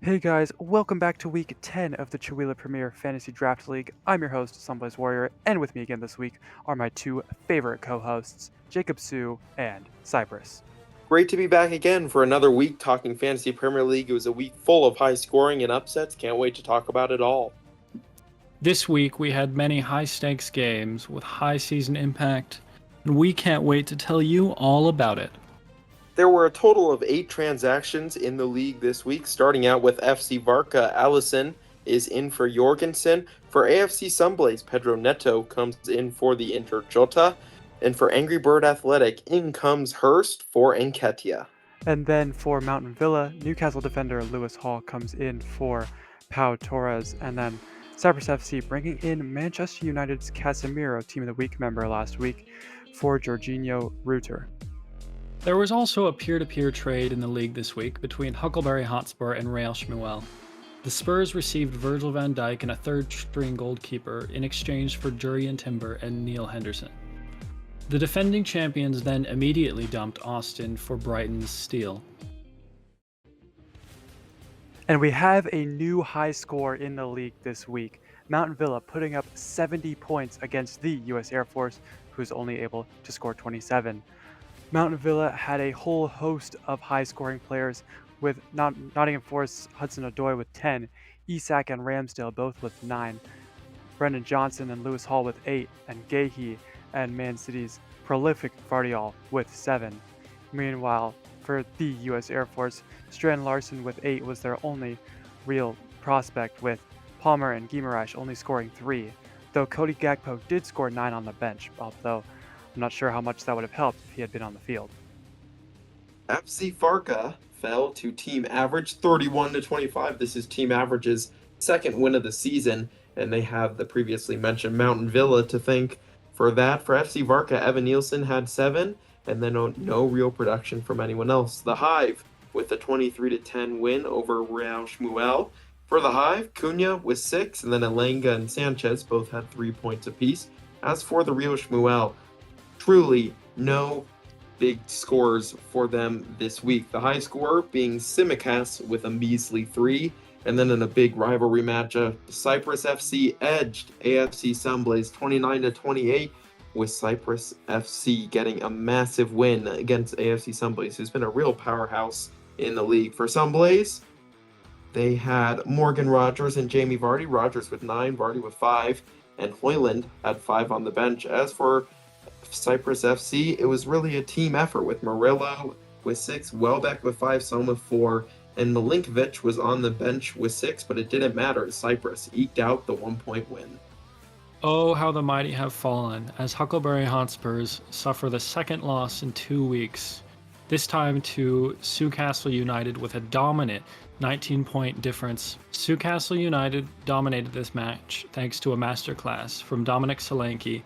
Hey guys, welcome back to week 10 of the Chewelah Premier Fantasy Draft League. I'm your host, Sunblaze Warrior, and with me again this week are my two favorite co-hosts, Jacob Sue and Cypress. Great to be back again for another week talking Fantasy Premier League. It was a week full of high scoring and upsets. Can't wait to talk about it all. This week we had many high-stakes games with high season impact, and we can't wait to tell you all about it. There were a total of 8 transactions in the league this week, starting out with FC Varka. Allison is in for Jorgensen. For AFC Sunblaze, Pedro Neto comes in for the Inter Jota. And for AngRyBird Athletic, in comes Hurst for Nketiah. And then for Mountain Villa, Newcastle defender Lewis Hall comes in for Pau Torres, and then Cyprus FC bringing in Manchester United's Casemiro, Team of the Week member last week, for Jorginho Rutter. There was also a peer-to-peer trade in the league this week between Huckleberry Hotspur and Real Chewelah. The Spurs received Virgil van Dijk and a third-string goalkeeper in exchange for Jurrien Timber and Neil Henderson. The defending champions then immediately dumped Austin for Brighton's Steele. And we have a new high score in the league this week. Mountain Villa putting up 70 points against the U.S. Air Force, who's only able to score 27. Mountain Villa had a whole host of high-scoring players, with Nottingham Forest's Hudson-Odoi with 10, Isak and Ramsdale both with 9, Brendan Johnson and Lewis Hall with 8, and Gahey and Man City's prolific Vardiol with 7. Meanwhile, for the U.S. Air Force, Strand Larson with 8 was their only real prospect, with Palmer and Guimaraes only scoring 3, though Cody Gakpo did score 9 on the bench, although I'm not sure how much that would have helped if he had been on the field. FC Varka fell to team average 31-25. This is team average's second win of the season, and they have the previously mentioned Mountain Villa to thank for that. For FC Varka, Evan Nielsen had 7, and then no real production from anyone else. The Hive with a 23-10 win over Real Chewelah. For the Hive, Cunha with 6, and then Elanga and Sanchez both had 3 points apiece. As for the Real Chewelah, truly no big scores for them this week. The high scorer being Simicast with a measly 3, and then in a big rivalry matchup, Cyprus FC edged AFC Sunblaze 29-28, with Cyprus FC getting a massive win against AFC Sunblaze, who's been a real powerhouse in the league. For Sunblaze, they had Morgan Rogers and Jamie Vardy. Rogers with 9, Vardy with 5, and Hoyland had 5 on the bench. As for Cyprus FC, it was really a team effort, with Murillo with 6, Welbeck with 5, Soma 4, and Milinkovic was on the bench with 6, but it didn't matter. Cyprus eked out the 1-point win. Oh, how the mighty have fallen, as Huckleberry Hotspurs suffer the second loss in 2 weeks, this time to Newcastle United with a dominant 19-point difference. Newcastle United dominated this match thanks to a masterclass from Dominic Solanke,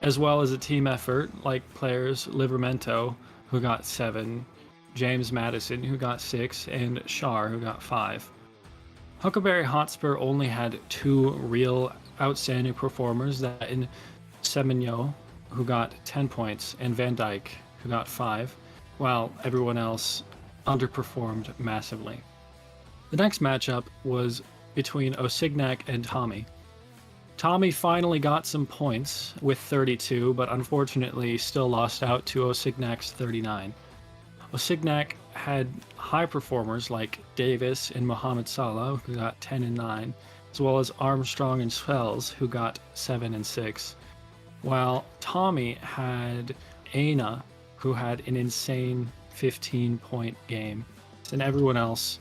as well as a team effort like players Livramento, who got 7, James Madison, who got 6, and Shar, who got 5. Huckleberry Hotspur only had 2 real outstanding performers, that in Semenyo, who got 10 points, and Van Dijk, who got 5, while everyone else underperformed massively. The next matchup was between Osignac and Tommy. Tommy finally got some points with 32, but unfortunately still lost out to Osignac's 39. Osignac had high performers like Davis and Mohamed Salah, who got 10 and 9, as well as Armstrong and Swells, who got 7 and 6, while Tommy had Aina, who had an insane 15-point game, and everyone else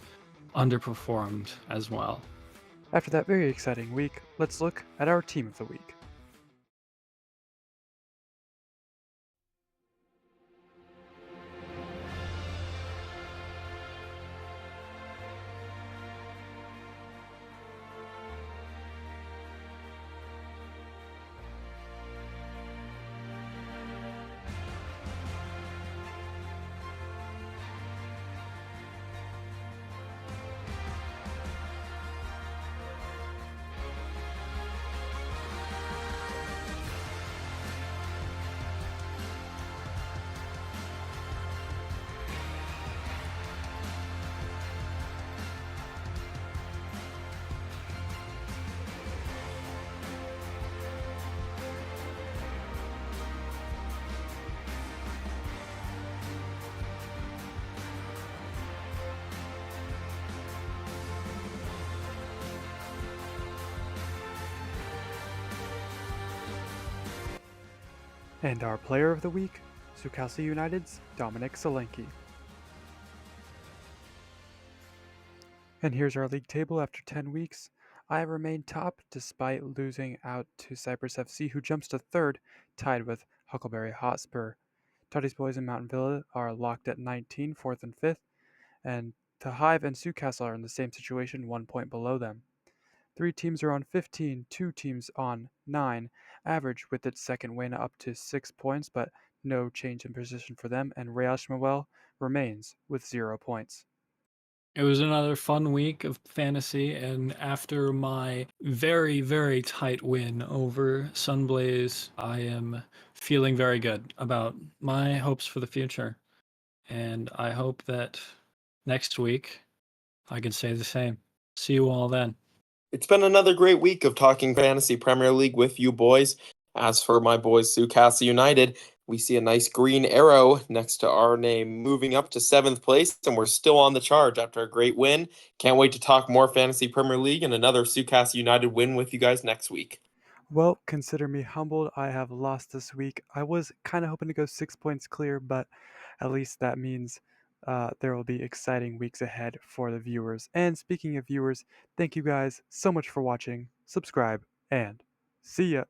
underperformed as well. After that very exciting week, let's look at our team of the week. And our player of the week, Newcastle United's Dominic Solanke. And here's our league table after 10 weeks. I remain top despite losing out to Cyprus FC, who jumps to third, tied with Huckleberry Hotspur. Tottie's Boys and Mountain Villa are locked at 19, fourth and fifth, and the Hive and Newcastle are in the same situation, 1 point below them. 3 teams are on 15, 2 teams on 9, average with its second win up to 6 points, but no change in position for them, and Real Shmuel remains with 0 points. It was another fun week of fantasy, and after my very, very tight win over Sunblaze, I am feeling very good about my hopes for the future. And I hope that next week I can say the same. See you all then. It's been another great week of talking Fantasy Premier League with you boys. As for my boys, Newcastle United, we see a nice green arrow next to our name moving up to 7th place, and we're still on the charge after a great win. Can't wait to talk more Fantasy Premier League and another Newcastle United win with you guys next week. Well, consider me humbled. I have lost this week. I was kind of hoping to go 6 points clear, but at least that means there will be exciting weeks ahead for the viewers. And speaking of viewers, thank you guys so much for watching. Subscribe and see ya.